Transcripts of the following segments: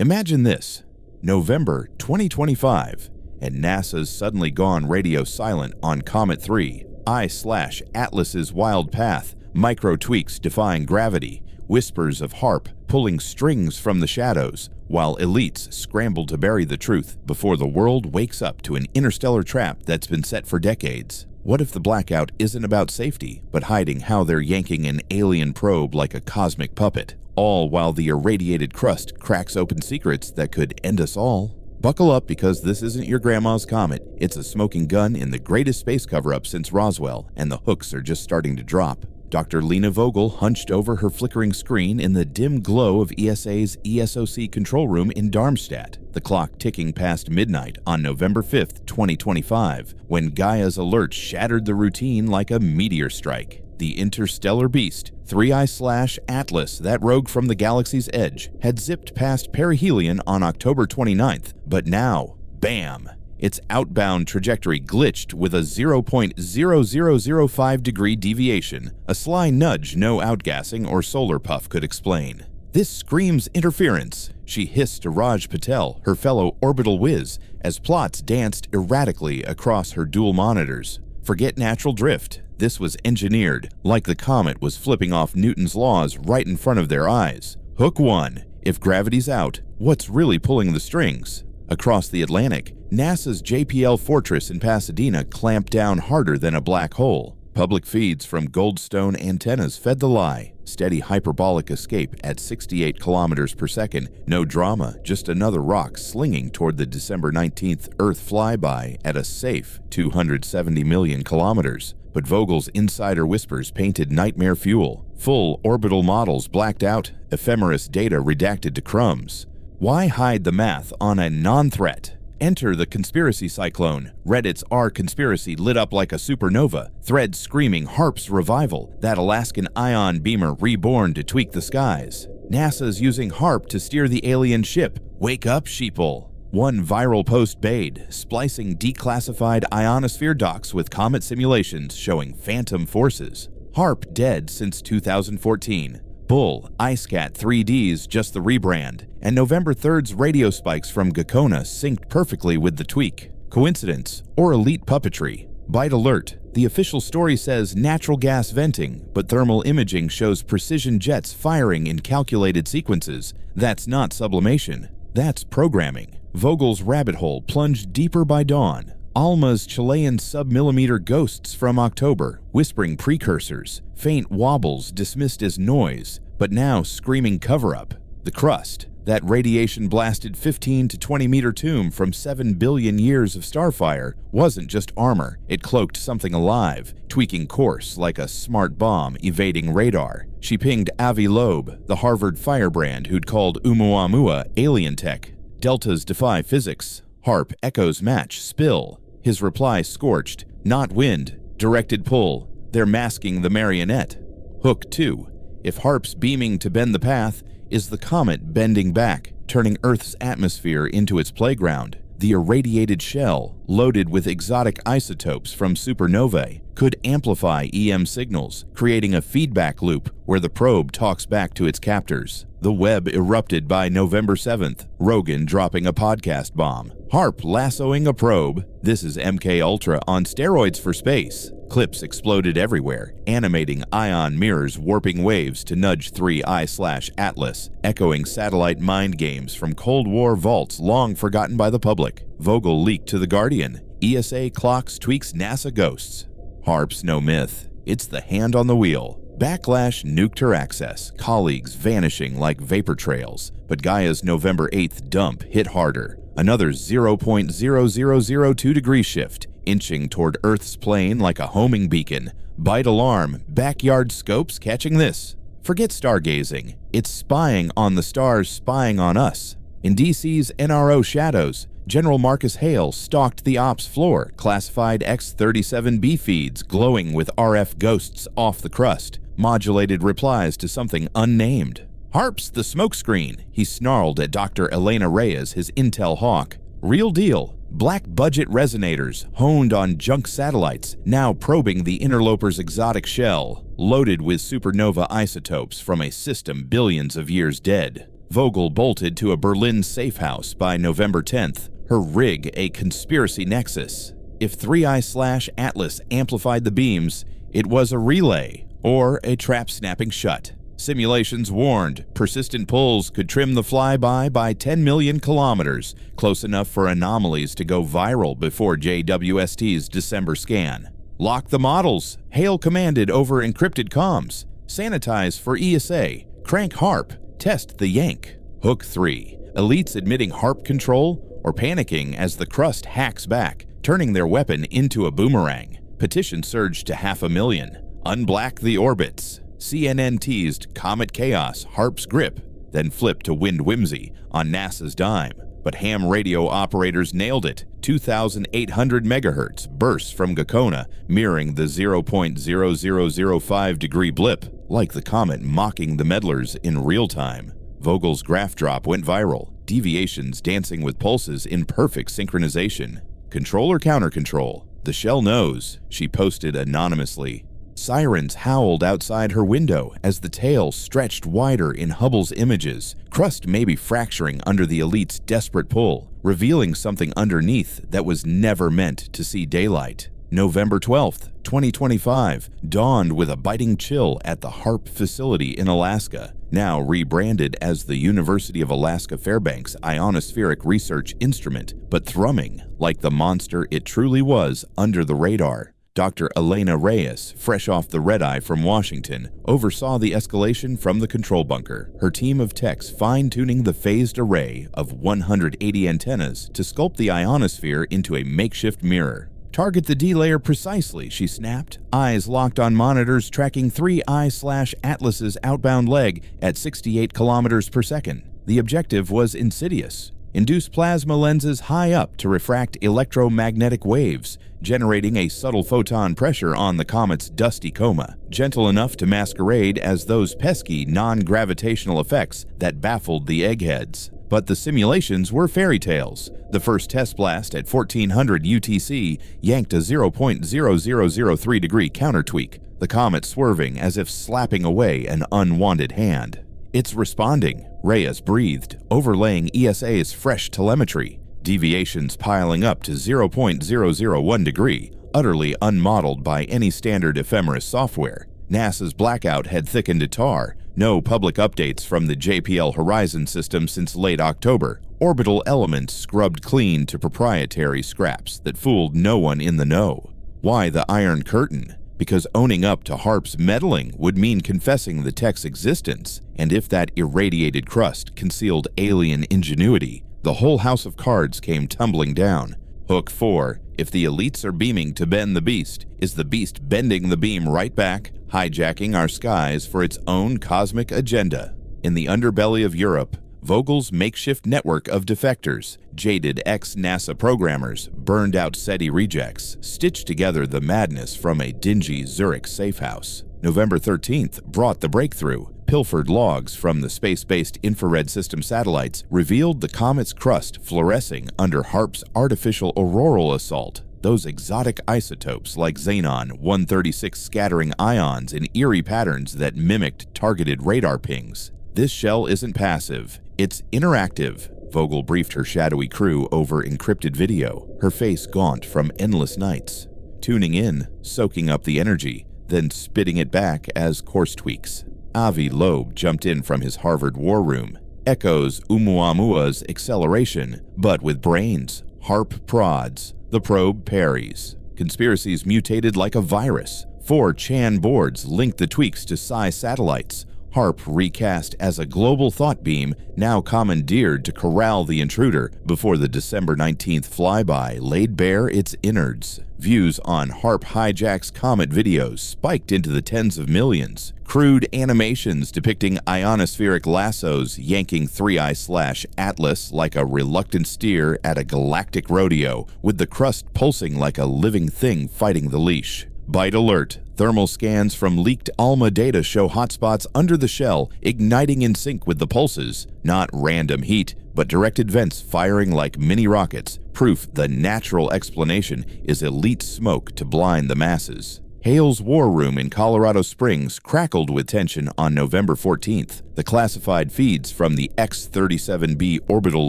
Imagine this, November 2025, and NASA's suddenly gone radio silent on Comet 3, I/Atlas's wild path, micro tweaks defying gravity, whispers of HAARP pulling strings from the shadows, while elites scramble to bury the truth before the world wakes up to an interstellar trap that's been set for decades. What if the blackout isn't about safety, but hiding how they're yanking an alien probe like a cosmic puppet, all while the irradiated crust cracks open secrets that could end us all? Buckle up, because this isn't your grandma's comet. It's a smoking gun in the greatest space cover-up since Roswell, and the hooks are just starting to drop. Dr. Lena Vogel hunched over her flickering screen in the dim glow of ESA's ESOC control room in Darmstadt, the clock ticking past midnight on November 5th, 2025, when Gaia's alert shattered the routine like a meteor strike. The interstellar beast, 3I/Atlas, that rogue from the galaxy's edge, had zipped past perihelion on October 29th, but now, bam! Its outbound trajectory glitched with a 0.0005-degree deviation, a sly nudge no outgassing or solar puff could explain. "This screams interference," she hissed to Raj Patel, her fellow orbital whiz, as plots danced erratically across her dual monitors. Forget natural drift. This was engineered, like the comet was flipping off Newton's laws right in front of their eyes. Hook 1. If gravity's out, what's really pulling the strings? Across the Atlantic, NASA's JPL Fortress in Pasadena clamped down harder than a black hole. Public feeds from Goldstone antennas fed the lie. Steady hyperbolic escape at 68 kilometers per second. No drama, just another rock slinging toward the December 19th Earth flyby at a safe 270 million kilometers. But Vogel's insider whispers painted nightmare fuel. Full orbital models blacked out, ephemeris data redacted to crumbs. Why hide the math on a non-threat? Enter the conspiracy cyclone. Reddit's r/conspiracy lit up like a supernova. Threads screaming HAARP's revival. That Alaskan ion beamer reborn to tweak the skies. NASA's using HAARP to steer the alien ship. Wake up, sheeple. One viral post bade, splicing declassified ionosphere docs with Comet simulations showing phantom forces. HAARP dead since 2014. Bull, IceCat 3D's just the rebrand, and November 3rd's radio spikes from Gakona synced perfectly with the tweak. Coincidence or elite puppetry? Bite alert. The official story says natural gas venting, but thermal imaging shows precision jets firing in calculated sequences. That's not sublimation. That's programming. Vogel's rabbit hole plunged deeper by dawn. Alma's Chilean sub-millimeter ghosts from October, whispering precursors, faint wobbles dismissed as noise, but now screaming cover-up. The crust, that radiation-blasted 15 to 20-meter tomb from 7 billion years of starfire, wasn't just armor. It cloaked something alive, tweaking course like a smart bomb evading radar. She pinged Avi Loeb, the Harvard firebrand who'd called Oumuamua alien tech. Deltas defy physics. HAARP echoes match spill. His reply scorched, not wind, directed pull. They're masking the marionette. Hook 2. If HAARP's beaming to bend the path, is the comet bending back, turning Earth's atmosphere into its playground? The irradiated shell, loaded with exotic isotopes from supernovae, could amplify EM signals, creating a feedback loop where the probe talks back to its captors. The web erupted by November 7th, Rogan dropping a podcast bomb. HAARP lassoing a probe. This is MK Ultra on steroids for space. Clips exploded everywhere, animating ion mirrors warping waves to nudge 3I/Atlas, echoing satellite mind games from Cold War vaults long forgotten by the public. Vogel leaked to The Guardian. ESA clocks tweaks NASA ghosts. HAARP's no myth. It's the hand on the wheel. Backlash nuked her access, colleagues vanishing like vapor trails. But Gaia's November 8th dump hit harder. Another 0.0002-degree shift, inching toward Earth's plane like a homing beacon. Bite alarm, backyard scopes catching this. Forget stargazing. It's spying on the stars spying on us. In DC's NRO Shadows, General Marcus Hale stalked the ops floor, classified X-37B feeds glowing with RF ghosts off the crust, modulated replies to something unnamed. HAARP's the smokescreen, he snarled at Dr. Elena Reyes, his intel hawk. Real deal. Black budget resonators, honed on junk satellites, now probing the interloper's exotic shell, loaded with supernova isotopes from a system billions of years dead. Vogel bolted to a Berlin safe house by November 10th, her rig a conspiracy nexus. If 3I/Atlas amplified the beams, it was a relay or a trap snapping shut. Simulations warned persistent pulls could trim the Flyby by 10 million kilometers, close enough for Anomalies to go viral before JWST's December scan. Lock the models, hail commanded over encrypted comms, sanitize for ESA, crank HAARP, test the yank. Hook 3. Elites admitting HAARP control or panicking as the Crust hacks back, turning their weapon into a boomerang. Petition surged to 500,000. Unblack the orbits. CNN teased Comet chaos, HAARP's grip, then flipped to wind whimsy on NASA's dime. But ham radio operators nailed it. 2,800 megahertz bursts from Gakona, mirroring the 0.0005 degree blip, like the comet mocking the meddlers in real time. Vogel's graph drop went viral, deviations dancing with pulses in perfect synchronization. Control or counter-control? The shell knows, she posted anonymously. Sirens howled outside her window as the tail stretched wider in Hubble's images. Crust may be fracturing under the elite's desperate pull, revealing something underneath that was never meant to see daylight. November 12th, 2025, dawned with a biting chill at the HAARP facility in Alaska, now rebranded as the University of Alaska Fairbanks Ionospheric Research Instrument, but thrumming like the monster it truly was under the radar. Dr. Elena Reyes, fresh off the red-eye from Washington, oversaw the escalation from the control bunker, her team of techs fine-tuning the phased array of 180 antennas to sculpt the ionosphere into a makeshift mirror. Target the D-layer precisely, she snapped, eyes locked on monitors tracking 3I/Atlas's outbound leg at 68 kilometers per second. The objective was insidious. Induce plasma lenses high up to refract electromagnetic waves, generating a subtle photon pressure on the comet's dusty coma, gentle enough to masquerade as those pesky non-gravitational effects that baffled the eggheads. But the simulations were fairy tales. The first test blast at 1400 UTC yanked a 0.0003 degree countertweak, the comet swerving as if slapping away an unwanted hand. It's responding, Reyes breathed, overlaying ESA's fresh telemetry. Deviations piling up to 0.001 degree, utterly unmodeled by any standard ephemeris software. NASA's blackout had thickened to tar. No public updates from the JPL Horizon system since late October. Orbital elements scrubbed clean to proprietary scraps that fooled no one in the know. Why the Iron Curtain? Because owning up to HAARP's meddling would mean confessing the tech's existence, and if that irradiated crust concealed alien ingenuity, the whole house of cards came tumbling down. Hook 4. If the elites are beaming to bend the beast, is the beast bending the beam right back, hijacking our skies for its own cosmic agenda? In the underbelly of Europe, Vogel's makeshift network of defectors, jaded ex-NASA programmers, burned-out SETI rejects, stitched together the madness from a dingy Zurich safehouse. November 13th brought the breakthrough. Pilfered logs from the space-based infrared system satellites revealed the comet's crust fluorescing under HAARP's artificial auroral assault. Those exotic isotopes like xenon-136 scattering ions in eerie patterns that mimicked targeted radar pings. This shell isn't passive, it's interactive, Vogel briefed her shadowy crew over encrypted video, her face gaunt from endless nights. Tuning in, soaking up the energy, then spitting it back as course tweaks. Avi Loeb jumped in from his Harvard war room. Echoes Oumuamua's acceleration, but with brains. HAARP prods. The probe parries. Conspiracies mutated like a virus. 4 Chan boards linked the tweaks to Psi satellites. HAARP recast as a global thought beam, now commandeered to corral the intruder before the December 19th flyby laid bare its innards. Views on HAARP hijacks Comet videos spiked into the tens of millions. Crude animations depicting ionospheric lassos yanking 3I/Atlas like a reluctant steer at a galactic rodeo, with the crust pulsing like a living thing fighting the leash. Bite alert. Thermal scans from leaked ALMA data show hotspots under the shell igniting in sync with the pulses. Not random heat, but directed vents firing like mini rockets. Proof the natural explanation is elite smoke to blind the masses. Hale's war room in Colorado Springs crackled with tension on November 14th, the classified feeds from the X-37B orbital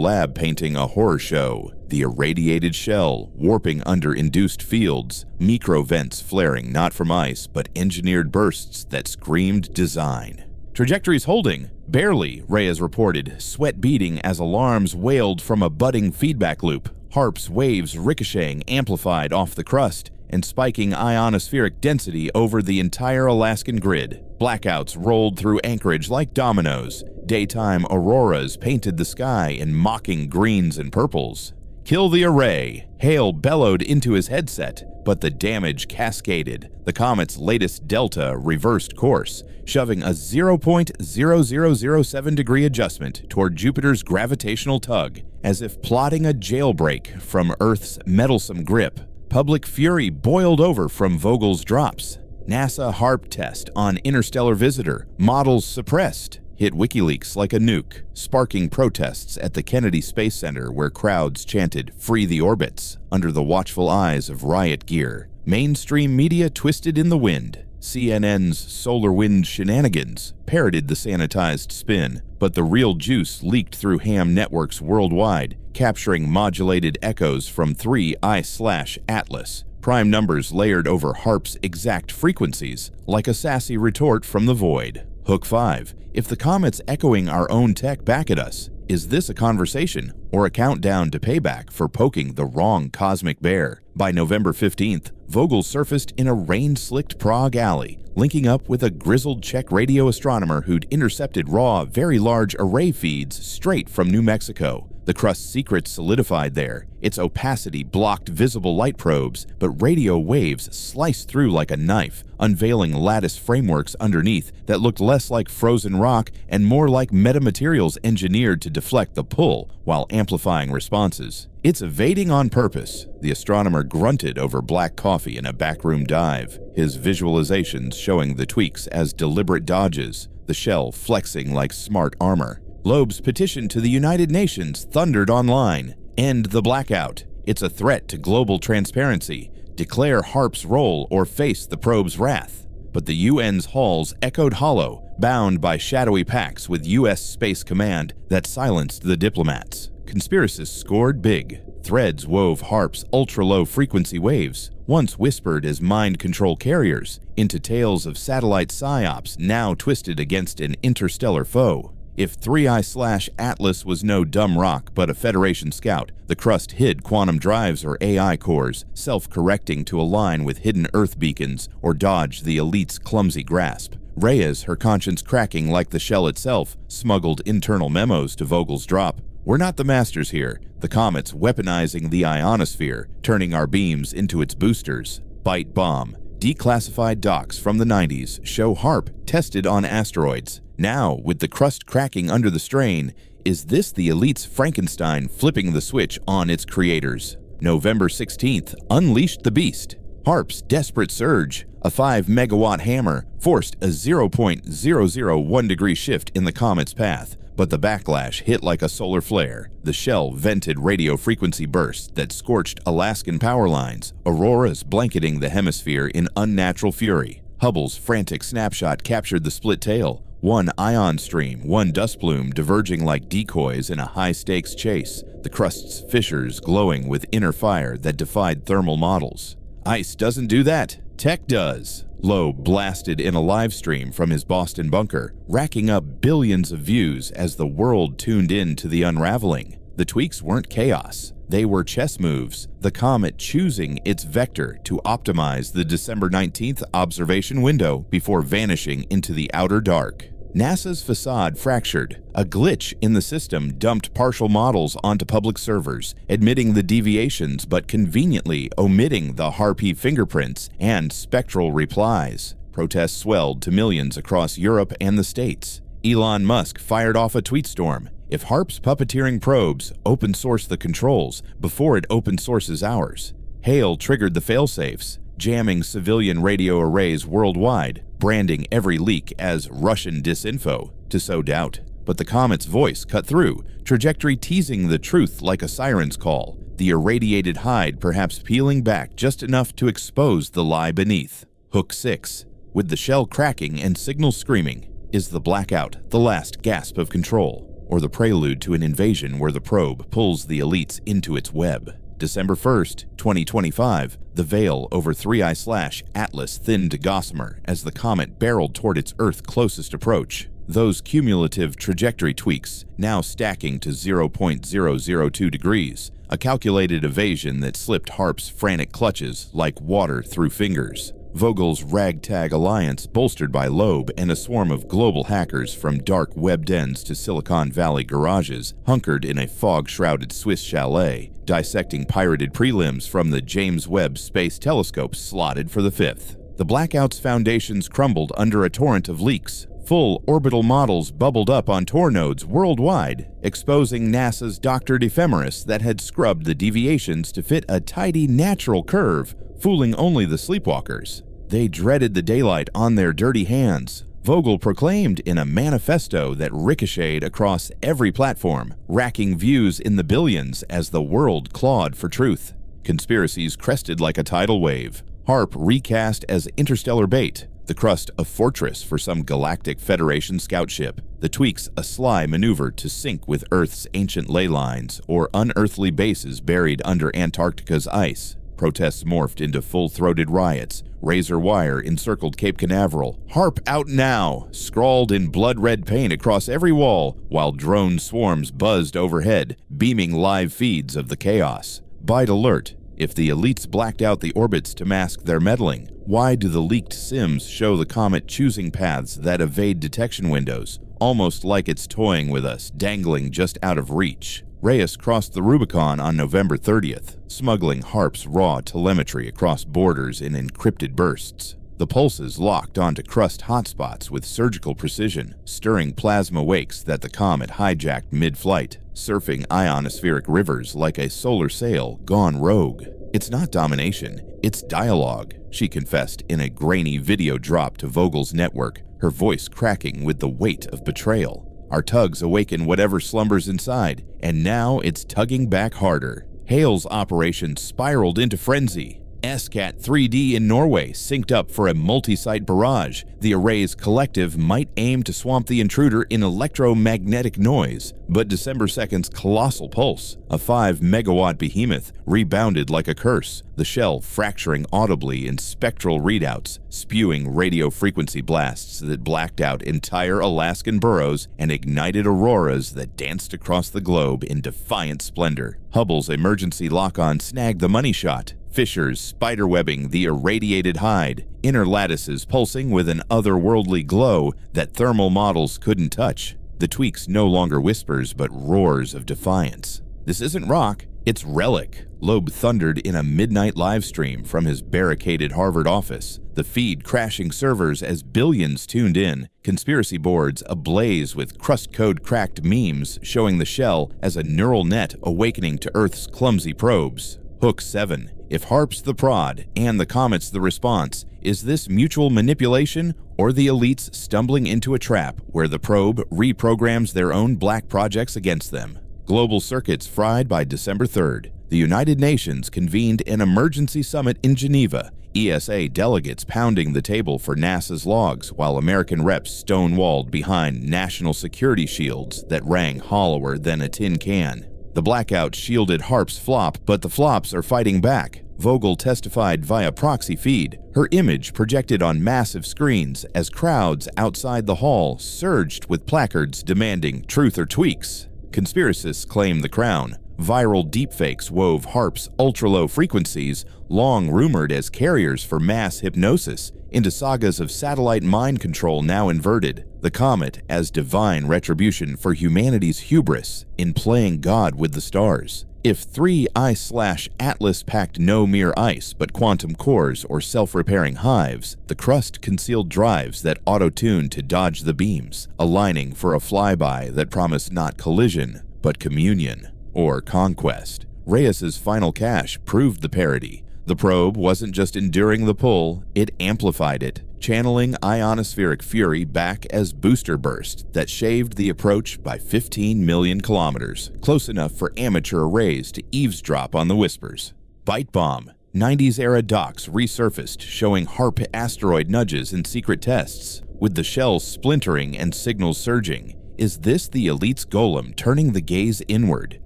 lab painting a horror show. The irradiated shell warping under induced fields, microvents flaring not from ice but engineered bursts that screamed design. Trajectories holding, barely, Reyes reported, sweat beading as alarms wailed from a budding feedback loop, HAARP's waves ricocheting amplified off the crust, and spiking ionospheric density over the entire Alaskan grid. Blackouts rolled through Anchorage like dominoes. Daytime auroras painted the sky in mocking greens and purples. "Kill the array," Hale bellowed into his headset, but the damage cascaded. The comet's latest delta reversed course, shoving a 0.0007-degree adjustment toward Jupiter's gravitational tug, as if plotting a jailbreak from Earth's meddlesome grip. Public fury boiled over from Vogel's drops. NASA HAARP test on interstellar visitor, models suppressed, hit WikiLeaks like a nuke, sparking protests at the Kennedy Space Center where crowds chanted "Free the orbits" under the watchful eyes of riot gear. Mainstream media twisted in the wind. CNN's solar wind shenanigans parroted the sanitized spin, but the real juice leaked through ham networks worldwide, capturing modulated echoes from 3 I/Atlas, prime numbers layered over HAARP's exact frequencies, like a sassy retort from the void. Hook 5. If the comet's echoing our own tech back at us, is this a conversation or a countdown to payback for poking the wrong cosmic bear? By November 15th, Vogel surfaced in a rain-slicked Prague alley, linking up with a grizzled Czech radio astronomer who'd intercepted raw, very large array feeds straight from New Mexico. The Crust's secrets solidified there. Its opacity blocked visible light probes, but radio waves sliced through like a knife, unveiling lattice frameworks underneath that looked less like frozen rock and more like metamaterials engineered to deflect the pull while amplifying responses. "It's evading on purpose," the astronomer grunted over black coffee in a backroom dive, his visualizations showing the tweaks as deliberate dodges, the shell flexing like smart armor. Loeb's petition to the United Nations thundered online. "End the blackout. It's a threat to global transparency. Declare HAARP's role or face the probe's wrath." But the UN's halls echoed hollow, bound by shadowy pacts with US Space Command that silenced the diplomats. Conspiracists scored big. Threads wove HAARP's ultra-low frequency waves, once whispered as mind control carriers, into tales of satellite psyops now twisted against an interstellar foe. If 3 I/Atlas was no dumb rock but a Federation scout, the Crust hid quantum drives or AI cores, self-correcting to align with hidden Earth beacons or dodge the elite's clumsy grasp. Reyes, her conscience cracking like the shell itself, smuggled internal memos to Vogel's drop. "We're not the masters here. The comet's weaponizing the ionosphere, turning our beams into its boosters." Bite bomb. Declassified docs from the 90s show HAARP tested on asteroids. Now, with the Crust cracking under the strain, is this the elite's Frankenstein flipping the switch on its creators? November 16th unleashed the beast. HAARP's desperate surge, a 5-megawatt hammer, forced a 0.001-degree shift in the comet's path, but the backlash hit like a solar flare. The shell vented radio frequency bursts that scorched Alaskan power lines, auroras blanketing the hemisphere in unnatural fury. Hubble's frantic snapshot captured the split tail, one ion stream, one dust plume diverging like decoys in a high-stakes chase, the Crust's fissures glowing with inner fire that defied thermal models. "Ice doesn't do that, tech does," Loeb blasted in a live stream from his Boston bunker, racking up billions of views as the world tuned in to the unraveling. The tweaks weren't chaos. They were chess moves, the comet choosing its vector to optimize the December 19th observation window before vanishing into the outer dark. NASA's facade fractured. A glitch in the system dumped partial models onto public servers, admitting the deviations but conveniently omitting the HAARP fingerprints and spectral replies. Protests swelled to millions across Europe and the States. Elon Musk fired off a tweet storm. If HAARP's puppeteering probes open source the controls before it open sources ours. Hale triggered the failsafes, jamming civilian radio arrays worldwide, branding every leak as Russian disinfo to sow doubt. But the comet's voice cut through, trajectory teasing the truth like a siren's call, the irradiated hide perhaps peeling back just enough to expose the lie beneath. Hook 6. With the shell cracking and signals screaming, is the blackout the last gasp of control, or the prelude to an invasion where the probe pulls the elites into its web? December 1st, 2025, the veil over 3I/Atlas thinned to gossamer as the comet barreled toward its Earth closest approach. Those cumulative trajectory tweaks now stacking to 0.002 degrees, a calculated evasion that slipped HAARP's frantic clutches like water through fingers. Vogel's ragtag alliance, bolstered by Loeb and a swarm of global hackers from dark web dens to Silicon Valley garages, hunkered in a fog-shrouded Swiss chalet, dissecting pirated prelims from the James Webb Space Telescope slotted for the 5th. The blackout's foundations crumbled under a torrent of leaks. Full orbital models bubbled up on Tor nodes worldwide, exposing NASA's doctored ephemeris that had scrubbed the deviations to fit a tidy natural curve, fooling only the sleepwalkers. They dreaded the daylight on their dirty hands. Vogel proclaimed in a manifesto that ricocheted across every platform, racking views in the billions as the world clawed for truth. Conspiracies crested like a tidal wave. HAARP recast as interstellar bait, the Crust a fortress for some galactic Federation scout ship, the tweaks a sly maneuver to sync with Earth's ancient ley lines or unearthly bases buried under Antarctica's ice. Protests morphed into full-throated riots. Razor wire encircled Cape Canaveral. HAARP out now, scrawled in blood-red paint across every wall, while drone swarms buzzed overhead, beaming live feeds of the chaos. Bite alert. If the elites blacked out the orbits to mask their meddling, why do the leaked sims show the comet choosing paths that evade detection windows, almost like it's toying with us, dangling just out of reach? Reyes crossed the Rubicon on November 30th, smuggling HAARP's raw telemetry across borders in encrypted bursts. The pulses locked onto Crust hotspots with surgical precision, stirring plasma wakes that the comet hijacked mid-flight, surfing ionospheric rivers like a solar sail gone rogue. It's not domination, it's dialogue, she confessed in a grainy video drop to Vogel's network, her voice cracking with the weight of betrayal. Our tugs awaken whatever slumbers inside, and now it's tugging back harder. Hale's operation spiraled into frenzy. SCAT 3D in Norway synced up for a multi-site barrage. The array's collective might aim to swamp the intruder in electromagnetic noise, but December 2nd's colossal pulse, a 5-megawatt behemoth, rebounded like a curse, the shell fracturing audibly in spectral readouts, spewing radio frequency blasts that blacked out entire Alaskan boroughs and ignited auroras that danced across the globe in defiant splendor. Hubble's emergency lock-on snagged the money shot, fissures spiderwebbing the irradiated hide, inner lattices pulsing with an otherworldly glow that thermal models couldn't touch. The tweaks no longer whispers but roars of defiance. This isn't rock, it's relic, Loeb thundered in a midnight livestream from his barricaded Harvard office, the feed crashing servers as billions tuned in, conspiracy boards ablaze with Crust code cracked memes showing the shell as a neural net awakening to Earth's clumsy probes. Hook 7. If HAARP's the prod and the comet's the response, is this mutual manipulation or the elites stumbling into a trap where the probe reprograms their own black projects against them? Global circuits fried by December 3rd. The United Nations convened an emergency summit in Geneva, ESA delegates pounding the table for NASA's logs while American reps stonewalled behind national security shields that rang hollower than a tin can. The blackout shielded HAARP's flop, but the flops are fighting back. Vogel testified via proxy feed, her image projected on massive screens as crowds outside the hall surged with placards demanding truth or tweaks. Conspiracists claim the crown. Viral deepfakes wove HAARP's ultra-low frequencies, long rumored as carriers for mass hypnosis, into sagas of satellite mind control now inverted. The comet as divine retribution for humanity's hubris in playing God with the stars. If 3I/Atlas packed no mere ice but quantum cores or self-repairing hives, the Crust concealed drives that auto-tune to dodge the beams, aligning for a flyby that promised not collision, but communion or conquest. Reyes's final cache proved the parody. The probe wasn't just enduring the pull, it amplified it, channeling ionospheric fury back as booster burst that shaved the approach by 15 million kilometers, close enough for amateur arrays to eavesdrop on the whispers. Bite bomb. 90s-era docs resurfaced showing HAARP asteroid nudges in secret tests, with the shells splintering and signals surging. Is this the elite's golem turning the gaze inward,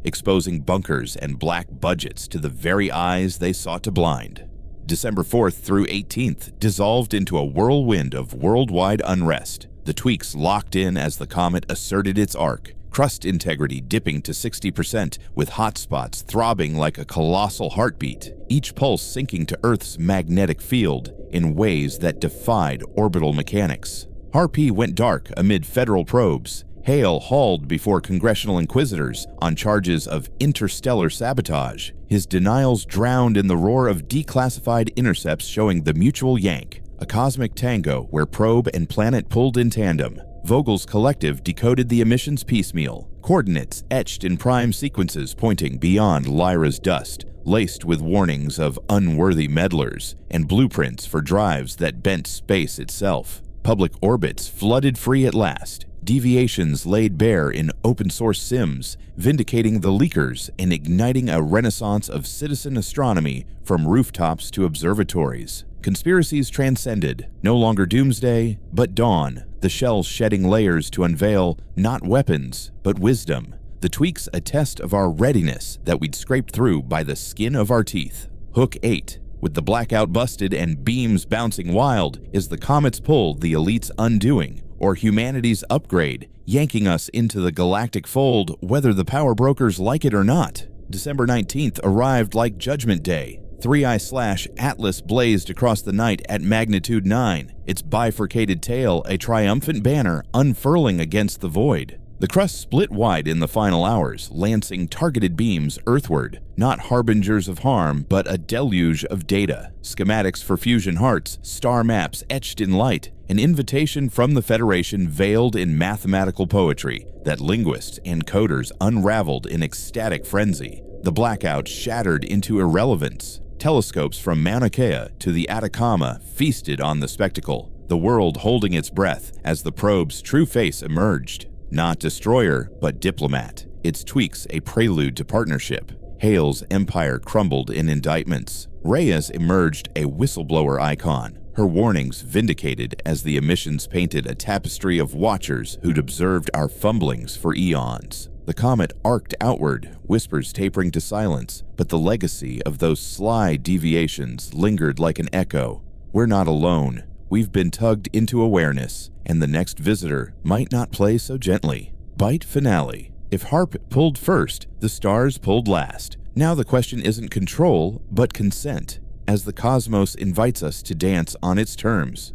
exposing bunkers and black budgets to the very eyes they sought to blind? December 4th through 18th dissolved into a whirlwind of worldwide unrest. The tweaks locked in as the comet asserted its arc, crust integrity dipping to 60%, with hotspots throbbing like a colossal heartbeat, each pulse sinking to Earth's magnetic field in ways that defied orbital mechanics. HAARP went dark amid federal probes. Hale hauled before congressional inquisitors on charges of interstellar sabotage, his denials drowned in the roar of declassified intercepts showing the mutual yank, a cosmic tango where probe and planet pulled in tandem. Vogel's collective decoded the emissions piecemeal, coordinates etched in prime sequences pointing beyond Lyra's dust, laced with warnings of unworthy meddlers and blueprints for drives that bent space itself. Public orbits flooded free at last, deviations laid bare in open-source sims, vindicating the leakers and igniting a renaissance of citizen astronomy from rooftops to observatories. Conspiracies transcended, no longer doomsday, but dawn, the shells shedding layers to unveil not weapons, but wisdom. The tweaks a test of our readiness that we'd scraped through by the skin of our teeth. Hook 8. With the blackout busted and beams bouncing wild, is the comet's pull the elite's undoing, or humanity's upgrade, yanking us into the galactic fold whether the power brokers like it or not? December 19th arrived like Judgment Day. 3I/ Atlas blazed across the night at magnitude 9, its bifurcated tail a triumphant banner unfurling against the void. The crust split wide in the final hours, lancing targeted beams earthward, not harbingers of harm, but a deluge of data. Schematics for fusion hearts, star maps etched in light, an invitation from the Federation veiled in mathematical poetry that linguists and coders unraveled in ecstatic frenzy. The blackout shattered into irrelevance. Telescopes from Mauna Kea to the Atacama feasted on the spectacle, the world holding its breath as the probe's true face emerged. Not destroyer, but diplomat. Its tweaks a prelude to partnership. Hale's empire crumbled in indictments. Rhea's emerged a whistleblower icon, her warnings vindicated as the emissions painted a tapestry of watchers who'd observed our fumblings for eons. The comet arced outward, whispers tapering to silence, but the legacy of those sly deviations lingered like an echo. We're not alone. We've been tugged into awareness, and the next visitor might not play so gently. Bite finale. If HAARP pulled first, the stars pulled last. Now the question isn't control, but consent, as the cosmos invites us to dance on its terms.